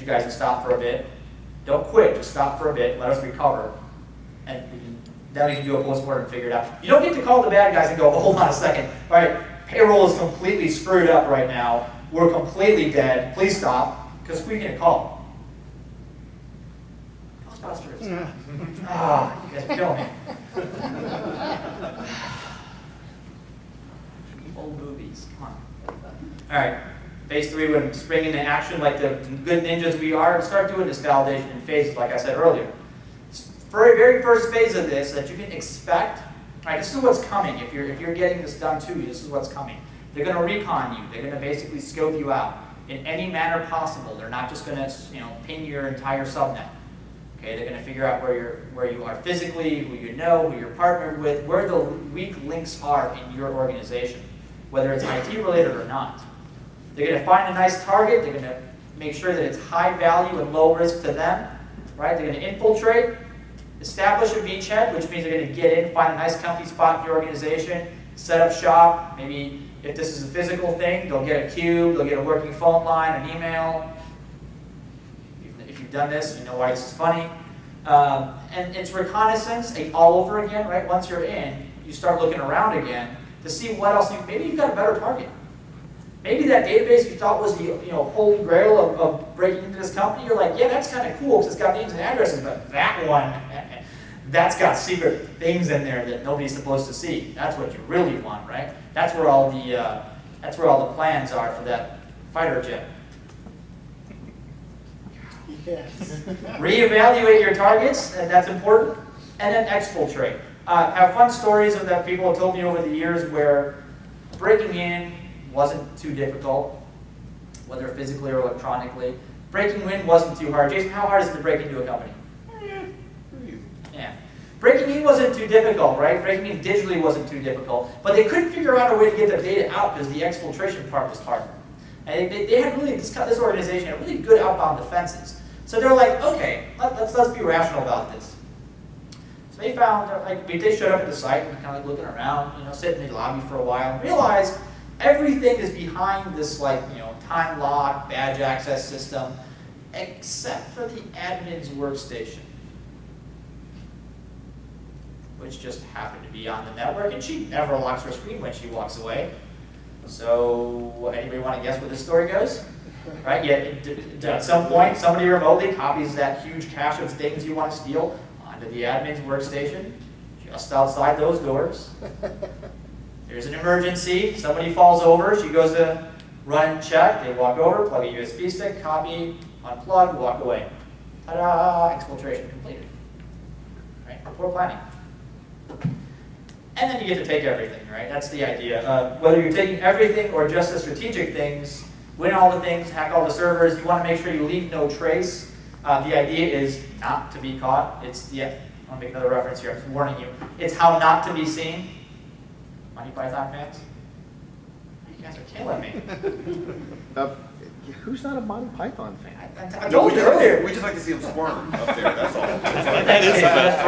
you guys to stop for a bit. Don't quit, just stop for a bit, let us recover. And then we can do a postmortem and figure it out. You don't get to call the bad guys and go, hold on a second. All right, payroll is completely screwed up right now. We're completely dead. Please stop. Because who are you going to call? Ghostbusters. Ah, you guys are killing me. Old movies, come on. All right, phase 3, when spring into action like the good ninjas we are, start doing this validation in phases, like I said earlier. For a very first phase of this that you can expect, all right, this is what's coming. If you're getting this done to you, this is what's coming. They're going to recon you. They're going to basically scope you out in any manner possible. They're not just going to, ping your entire subnet. Okay, they're going to figure out where you are physically, who you know, who you're partnered with, where the weak links are in your organization, whether it's IT related or not. They're going to find a nice target. They're going to make sure that it's high value and low risk to them. Right? They're going to infiltrate, establish a beachhead, which means they're going to get in, find a nice comfy spot in your organization, set up shop. Maybe if this is a physical thing, they'll get a cube, they'll get a working phone line, an email. If you've done this, you know why this is funny. And it's reconnaissance all over again, right? Once you're in, you start looking around again to see what else maybe you've got a better target. Maybe that database you thought was the holy grail of breaking into this company, you're like, yeah, that's kind of cool because it's got names and addresses, but that one, that's got secret things in there that nobody's supposed to see. That's what you really want, right? That's where all the plans are for that fighter jet. Yes. Reevaluate your targets, and that's important, and then exfiltrate. Have fun stories that people have told me over the years where breaking in wasn't too difficult, whether physically or electronically. Breaking in wasn't too hard. Jason, how hard is it to break into a company? Yeah. Breaking in wasn't too difficult, right? Breaking in digitally wasn't too difficult. But they couldn't figure out a way to get the data out because the exfiltration part was hard. And they had really, this organization had really good outbound defenses. So they're like, okay, let's be rational about this. So they found, they showed up at the site and kind of looking around, sitting in the lobby for a while, and realized everything is behind this time lock, badge access system, except for the admin's workstation, which just happened to be on the network, and she never locks her screen when she walks away. So anybody want to guess where this story goes? Right? Yeah, at some point, somebody remotely copies that huge cache of things you want to steal onto the admin's workstation, just outside those doors. There's an emergency, somebody falls over, she goes to run and check, they walk over, plug a USB stick, copy, unplug, walk away. Ta-da! Exfiltration completed. Right? Poor planning. And then you get to take everything, right? That's the idea. Whether you're taking everything or just the strategic things, win all the things, hack all the servers, you want to make sure you leave no trace. The idea is not to be caught. I'll make another reference here, I'm warning you. It's how not to be seen. Monty Python fans? You guys are killing me. Who's not a Monty Python fan? I told you earlier. We just like to see him squirm up there, that's all. That is the best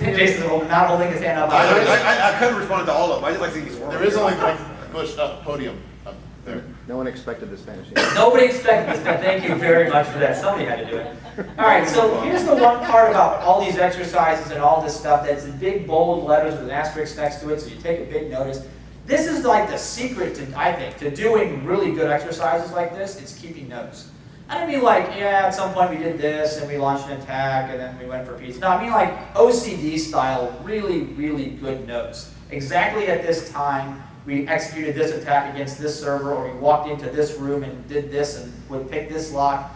word. Jason's not holding his hand up. I couldn't respond to all of them, I just like to see him squirm. There is only one push up podium up there. No one expected the Spanish. Nobody expected this, but thank you very much for that. Somebody had to do it. All right, so here's the one part about all these exercises and all this stuff that's in big, bold letters with an asterisk next to it, so you take a big notice. This is like the secret, to doing really good exercises like this. It's keeping notes. I don't mean like, yeah, at some point we did this, and we launched an attack, and then we went for pizza. No, I mean like OCD style, really, really good notes. Exactly at this time, we executed this attack against this server, or we walked into this room and did this and would pick this lock.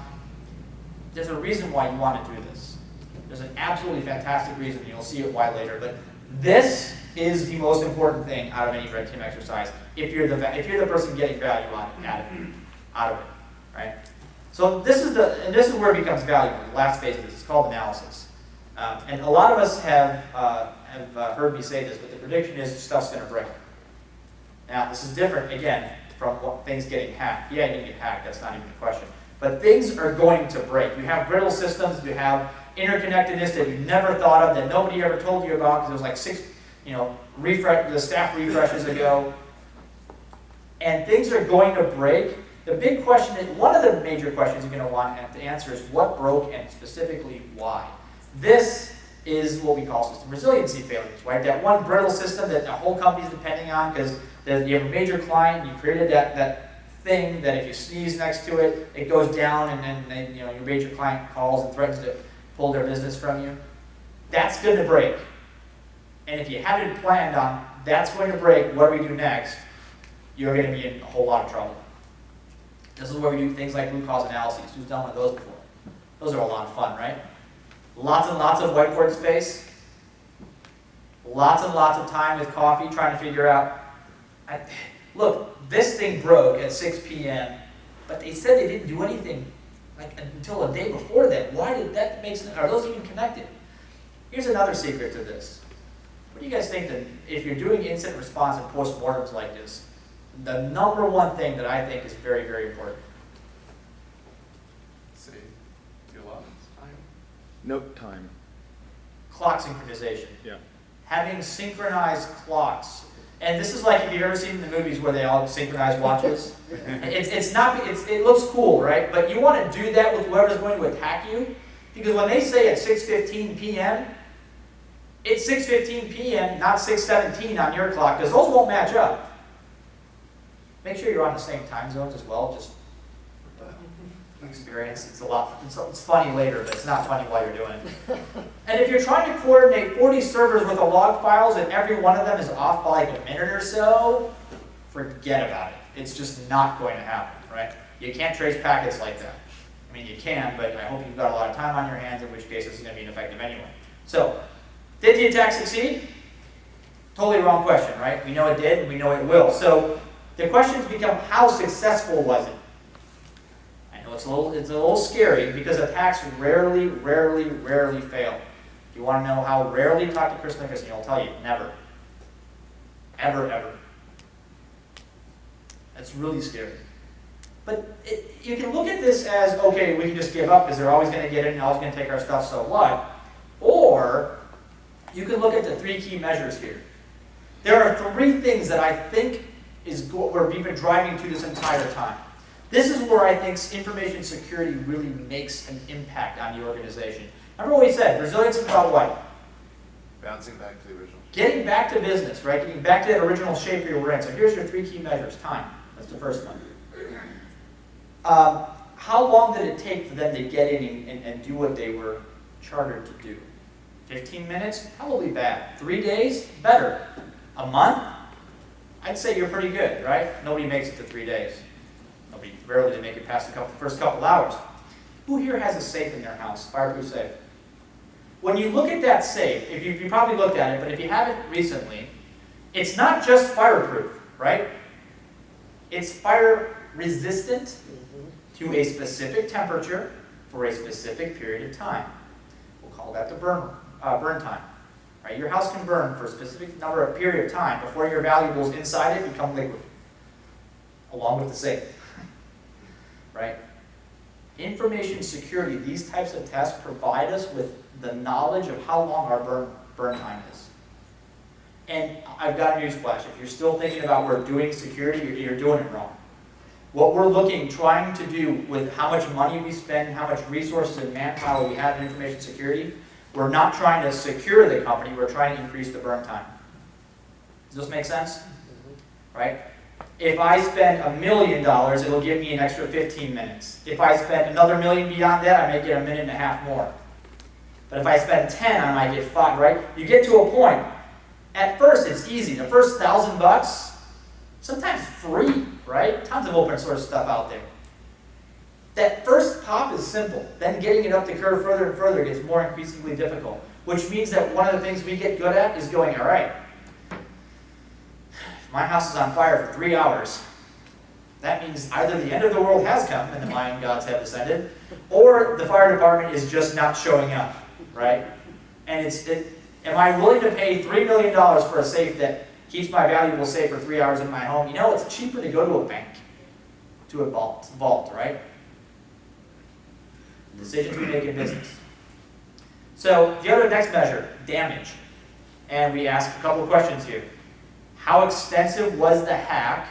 There's a reason why you want to do this. There's an absolutely fantastic reason, and you'll see it why later. But this is the most important thing out of any red team exercise. If you're the person getting value out of it, right? So this is where it becomes valuable. The last phase of this is called analysis. And a lot of us have heard me say this, but the prediction is stuff's going to break. Now, this is different, again, from things getting hacked. Yeah, you're going to get hacked, that's not even a question. But things are going to break. You have brittle systems, you have interconnectedness that you never thought of, that nobody ever told you about, because it was like 6, the staff refreshes ago. And things are going to break The big question, one of the major questions you're going to want to answer is what broke and specifically why. This is what we call system resiliency failures, right? That one brittle system that the whole company is depending on because you have a major client, you created that thing that if you sneeze next to it, it goes down, and then your major client calls and threatens to pull their business from you. That's going to break. And if you haven't planned on that's going to break, what do we do next? You're going to be in a whole lot of trouble. This is where we do things like root cause analyses. Who's done one of those before? Those are a lot of fun, right? Lots and lots of whiteboard space. Lots and lots of time with coffee trying to figure out, look, this thing broke at 6 p.m., but they said they didn't do anything until a day before that. Why did that make sense? Are those even connected? Here's another secret to this. What do you guys think that if you're doing incident response and postmortems like this, the number one thing that I think is very, very important? See, your allotments, time. Note time. Clock synchronization. Yeah. Having synchronized clocks. And this is like if you've ever seen the movies where they all synchronize watches. It looks cool, right? But you want to do that with whoever's going to attack you. Because when they say at 6:15 p.m., it's 6:15 p.m., not 6:17 on your clock, because those won't match up. Make sure you're on the same time zones as well, just experience. It's funny later, but it's not funny while you're doing it. And if you're trying to coordinate 40 servers with a log files and every one of them is off by like a minute or so, forget about it. It's just not going to happen, right? You can't trace packets like that. I mean, you can, but I hope you've got a lot of time on your hands, in which case it's going to be ineffective anyway. So, did the attack succeed? Totally wrong question, right? We know it did, and we know it will. So, the questions become, how successful was it? I know it's a little scary because attacks rarely fail. If you want to know how rarely, talk to Chris Nickerson. He'll tell you, never. Ever. That's really scary. But you can look at this as, okay, we can just give up because they're always going to get in and always going to take our stuff, so what? Or you can look at the 3 key measures here. There are 3 things that I think is where we've been driving to this entire time. This is where I think information security really makes an impact on the organization. Remember what we said, resilience is about what? Bouncing back to the original. Getting back to business, right? Getting back to that original shape you were in. So here's your 3 key measures. Time, that's the first one. How long did it take for them to get in and do what they were chartered to do? 15 minutes? Probably bad. 3 days? Better. A month? I'd say you're pretty good, right? Nobody makes it to 3 days. Nobody rarely to make it past the first couple hours. Who here has a safe in their house? Fireproof safe. When you look at that safe, if you probably looked at it, but if you haven't recently, it's not just fireproof, right? It's fire resistant to a specific temperature for a specific period of time. We'll call that the burn time. Right? Your house can burn for a specific period of time before your valuables inside it become liquid, along with the safe. Right? Information security, these types of tests provide us with the knowledge of how long our burn time is. And I've got a newsflash. If you're still thinking about we're doing security, you're doing it wrong. What we're trying to do with how much money we spend, how much resources and manpower we have in information security, we're not trying to secure the company, we're trying to increase the burn time. Does this make sense? Right? If I spend $1 million, it'll give me an extra 15 minutes. If I spend another $1 million beyond that, I may get 1.5 minutes more. But if I spend 10, I might get 5, right? You get to a point. At first, it's easy. The first $1,000, sometimes free, right? Tons of open source stuff out there. That first pop is simple. Then getting it up the curve further and further gets more increasingly difficult, which means that one of the things we get good at is going, all right, if my house is on fire for 3 hours, that means either the end of the world has come and the Mayan gods have descended, or the fire department is just not showing up, right? And am I willing to pay $3 million for a safe that keeps my valuables safe for 3 hours in my home? You know, it's cheaper to go to a bank, to a vault, right? Decisions we make in business. So the other next measure, damage. And we ask a couple of questions here. How extensive was the hack?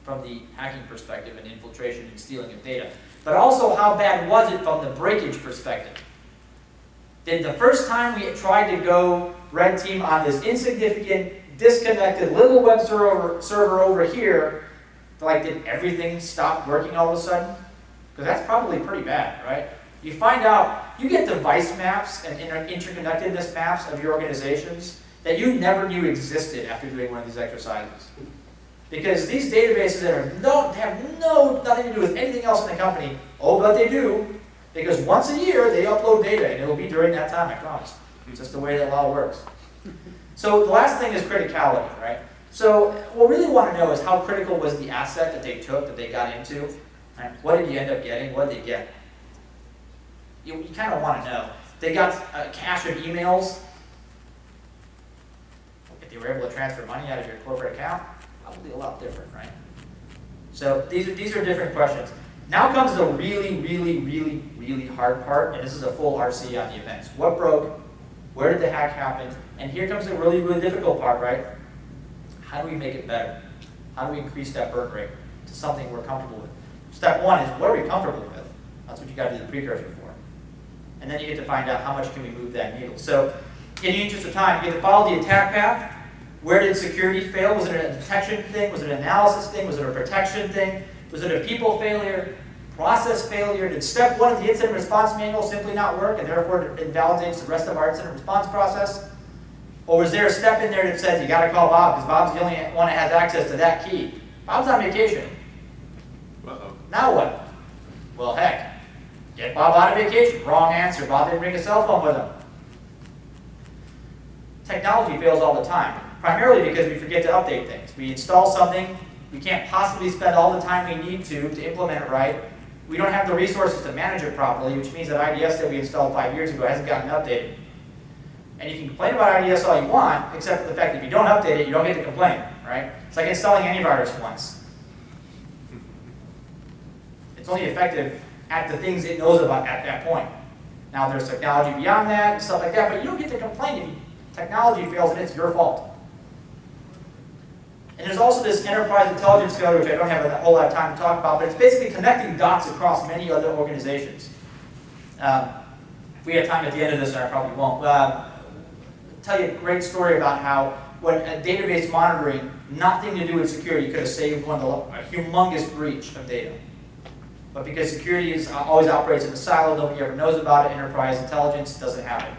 from the hacking perspective and infiltration and stealing of data, but also how bad was it from the breakage perspective. Did the first time we tried to go red team on this insignificant, disconnected little web server over here, like did everything stop working all of a sudden? Because that's probably pretty bad, right? You find out, you get device maps and interconnectedness maps of your organizations that you never knew existed after doing one of these exercises. Because these databases that have nothing to do with anything else in the company, oh, but they do, because once a year they upload data, and it'll be during that time, I promise. It's just the way that law works. So the last thing is criticality, right? So what we really want to know is how critical was the asset that they took, that they got into, right? What did you end up getting? What did they get? You kind of want to know. They got a cache of emails. If they were able to transfer money out of your corporate account, probably a lot different, right? So these are different questions. Now comes the really hard part, and this is a full RC on the events. What broke? Where did the hack happen? And here comes the really difficult part, right? How do we make it better? How do we increase that burn rate to something we're comfortable with? Step one is, what are we comfortable with? That's what you got to do the precursor for. And then you get to find out how much can we move that needle. So in the interest of time, you get to follow the attack path. Where did security fail? Was it a detection thing? Was it an analysis thing? Was it a protection thing? Was it a people failure? Process failure? Did step one of the incident response manual simply not work and therefore it invalidates the rest of our incident response process? Or was there a step in there that says you got to call Bob because Bob's the only one that has access to that key? Bob's on vacation. Uh-oh. Now what? Well, heck. Get Bob out of vacation. Wrong answer. Bob didn't bring a cell phone with him. Technology fails all the time, primarily because we forget to update things. We install something, we can't possibly spend all the time we need to implement it right. We don't have the resources to manage it properly, which means that IDS that we installed 5 years ago hasn't gotten updated. And you can complain about IDS all you want, except for the fact that if you don't update it, you don't get to complain, right? It's like installing antivirus once. It's only effective at the things it knows about at that point. Now there's technology beyond that and stuff like that, but you don't get to complain if technology fails and it's your fault. And there's also this enterprise intelligence failure, which I don't have a whole lot of time to talk about, but it's basically connecting dots across many other organizations. If we have time at the end of this, and I probably won't, tell you a great story about how when database monitoring, nothing to do with security, could have saved a humongous breach of data. But because security always operates in a silo, nobody ever knows about it, enterprise intelligence doesn't happen.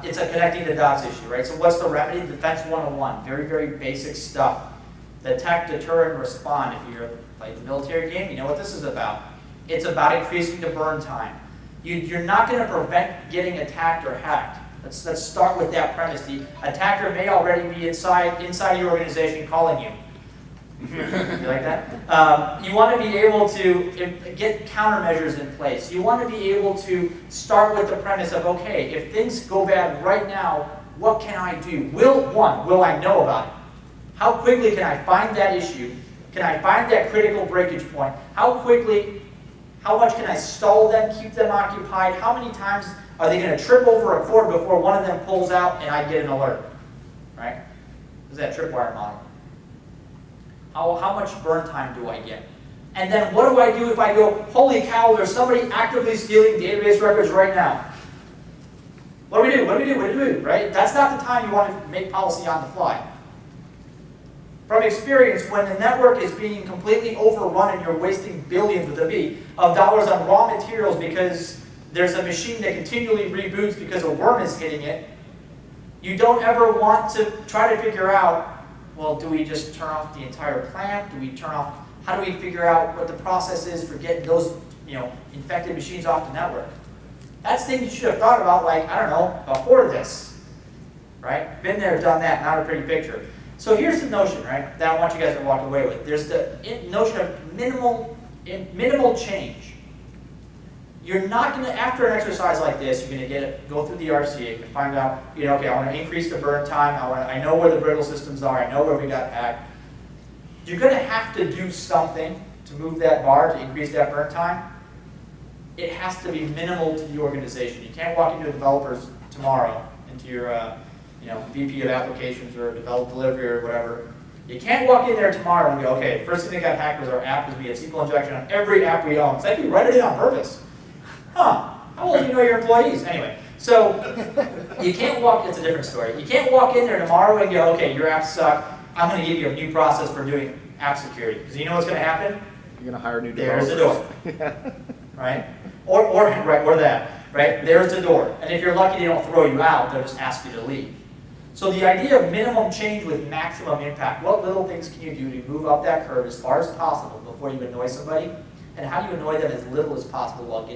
It's a connecting the dots issue, right? So what's the remedy? Defense 101, very basic stuff. Detect, deter, and respond. If you've played the military game, you know what this is about. It's about increasing the burn time. You're not going to prevent getting attacked or hacked. Let's start with that premise. The attacker may already be inside your organization calling you. You like that? You want to be able to get countermeasures in place. You want to be able to start with the premise of, okay, if things go bad right now, what can I do? Will I know about it? How quickly can I find that issue? Can I find that critical breakage point? How much can I stall them, keep them occupied? How many times are they going to trip over a cord before one of them pulls out and I get an alert? Right? This is that tripwire model. How much burn time do I get? And then what do I do if I go, holy cow, there's somebody actively stealing database records right now? What do we do? Right? That's not the time you want to make policy on the fly. From experience, when the network is being completely overrun and you're wasting billions with a B of dollars on raw materials because there's a machine that continually reboots because a worm is hitting it, you don't ever want to try to figure out, well, do we just turn off the entire plant? How do we figure out what the process is for getting those, infected machines off the network? That's things you should have thought about, like, I don't know, before this, right? Been there, done that, not a pretty picture. So here's the notion, right, that I want you guys to walk away with. There's the notion of minimal change. You're not going to, after an exercise like this, you're going to go through the RCA and find out, okay, I want to increase the burn time. I know where the brittle systems are. I know where we got hacked. You're going to have to do something to move that bar to increase that burn time. It has to be minimal to the organization. You can't walk into developers tomorrow, into your VP of applications or develop delivery or whatever. You can't walk in there tomorrow and go, okay, first thing that got hacked was our app because we had SQL injection on every app we own. It's like you write it in on purpose. Huh, how well do you know your employees? Anyway, so you can't walk, it's a different story. You can't walk in there tomorrow and go, okay, your apps suck. I'm going to give you a new process for doing app security. Because you know what's going to happen? You're going to hire new There's developers. the door. Right? Or that. Right? There's the door. And if you're lucky, they don't throw you out. They'll just ask you to leave. So the idea of minimum change with maximum impact, what little things can you do to move up that curve as far as possible before you annoy somebody? And how do you annoy them as little as possible while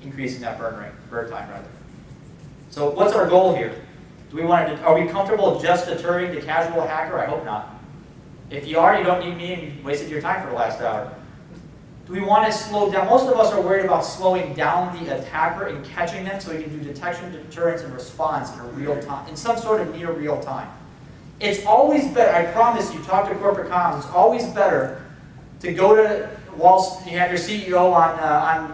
increasing that burn time rather? So what's our goal here? Are we comfortable just deterring the casual hacker? I hope not. If you are, you don't need me and you wasted your time for the last hour. Do we want to slow down? Most of us are worried about slowing down the attacker and catching them so we can do detection, deterrence, and response in real time, in some sort of near real time. It's always better, I promise you, talk to corporate comms, it's always better to go to you have your CEO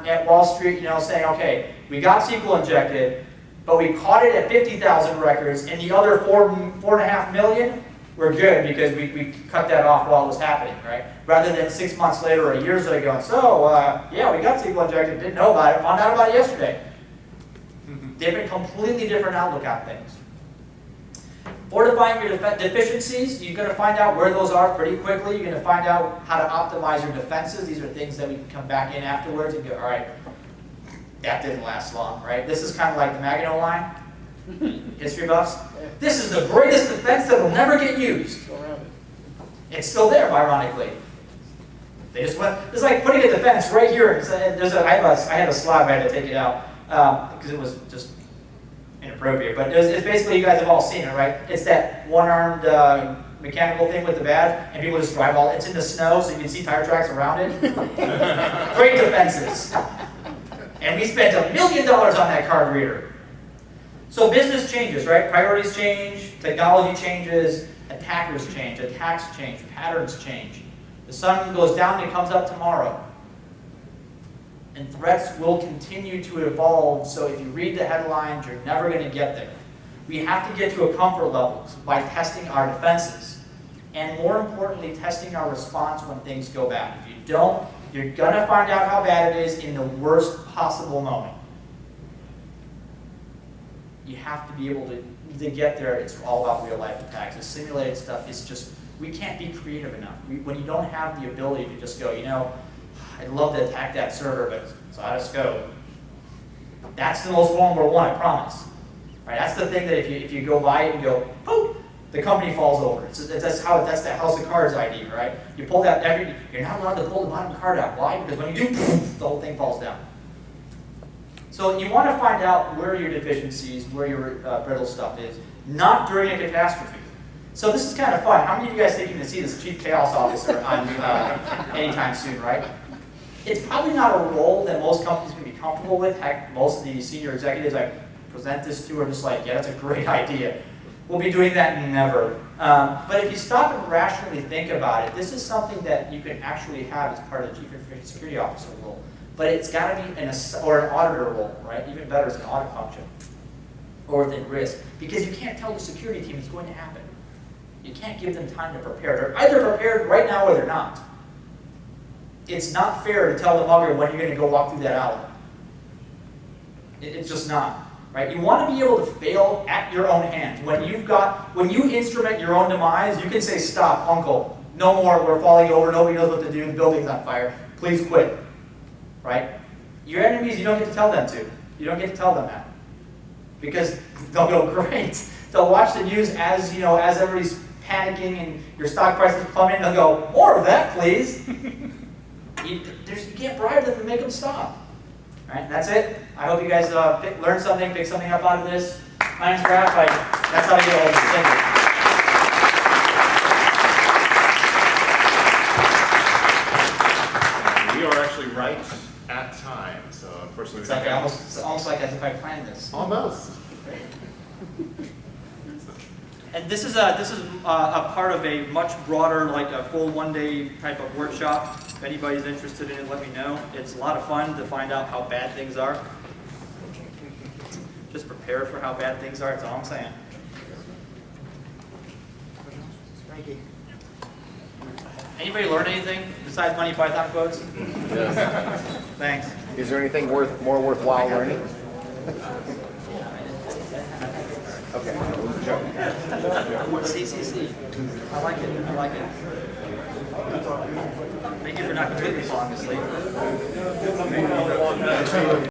at Wall Street, saying, okay, we got SQL injected, but we caught it at 50,000 records, and the other 4.5 million, we're good because we cut that off while it was happening, right? Rather than 6 months later or a year ago going, so, yeah, we got SQL injected, didn't know about it, found out about it yesterday. Completely different outlook on things. Fortifying your deficiencies, you're going to find out where those are pretty quickly. You're going to find out how to optimize your defenses. These are things that we can come back in afterwards and go, all right, that didn't last long, right? This is kind of like the Maginot Line, history buffs. This is the greatest defense that will never get used. It's still there, ironically. They just went, it's like putting a defense right here. I had a slide, but I had to take it out because it was just inappropriate. But it's basically, you guys have all seen it, right? It's that one-armed mechanical thing with the badge, and people just drive it's in the snow, so you can see tire tracks around it. Great defenses. And we spent $1 million on that card reader. So business changes, right? Priorities change, technology changes, attackers change, attacks change, patterns change. The sun goes down and it comes up tomorrow. And threats will continue to evolve, so if you read the headlines, you're never going to get there. We have to get to a comfort level by testing our defenses. And more importantly, testing our response when things go bad. If you don't, you're going to find out how bad it is in the worst possible moment. You have to be able to get there. It's all about real life attacks. The simulated stuff is just, we can't be creative enough. When you don't have the ability to just go, I'd love to attack that server, but it's out of scope. That's the most vulnerable one, I promise. Right? That's the thing that if you go by it and go, poof, the company falls over. That's the house of cards idea, right? You pull that you're not allowed to pull the bottom card out. Why? Because when you do, poof, the whole thing falls down. So you want to find out where your deficiencies, where your brittle stuff is, not during a catastrophe. So this is kind of fun. How many of you guys think you can see this Chief Chaos Officer on anytime soon, right? It's probably not a role that most companies can be comfortable with. Heck, most of the senior executives I present this to are just like, yeah, that's a great idea. We'll be doing that never. But if you stop and rationally think about it, this is something that you can actually have as part of the Chief Information Security Officer role. But it's got to be an auditor role, right? Even better is an audit function. Or within risk. Because you can't tell the security team it's going to happen. You can't give them time to prepare. They're either prepared right now or they're not. It's not fair to tell the mugger when you're going to go walk through that alley. It's just not. Right? You want to be able to fail at your own hands. When you instrument your own demise, you can say, stop, uncle. No more, we're falling over, nobody knows what to do, the building's on fire. Please quit. Right? Your enemies, you don't get to tell them to. You don't get to tell them that. Because they'll go, great. They'll watch the news as everybody's panicking and your stock price is plummeting, they'll go, more of that, please. You can't bribe them to make them stop. All right, that's it. I hope you guys learned something, picked something up out of this. My name's Raf. That's how to get a hold of me. Thank you. We are actually right at time, so unfortunately. It's almost like as if I planned this. Almost. And this is a part of a much broader, like a full one-day type of workshop. If anybody's interested in it, let me know. It's a lot of fun to find out how bad things are. Just prepare for how bad things are, that's all I'm saying. Frankie. Anybody learn anything besides Monty Python quotes? Thanks. Is there anything more worthwhile learning? Okay. CCC. I like it. I like it. Thank you for not completely falling asleep.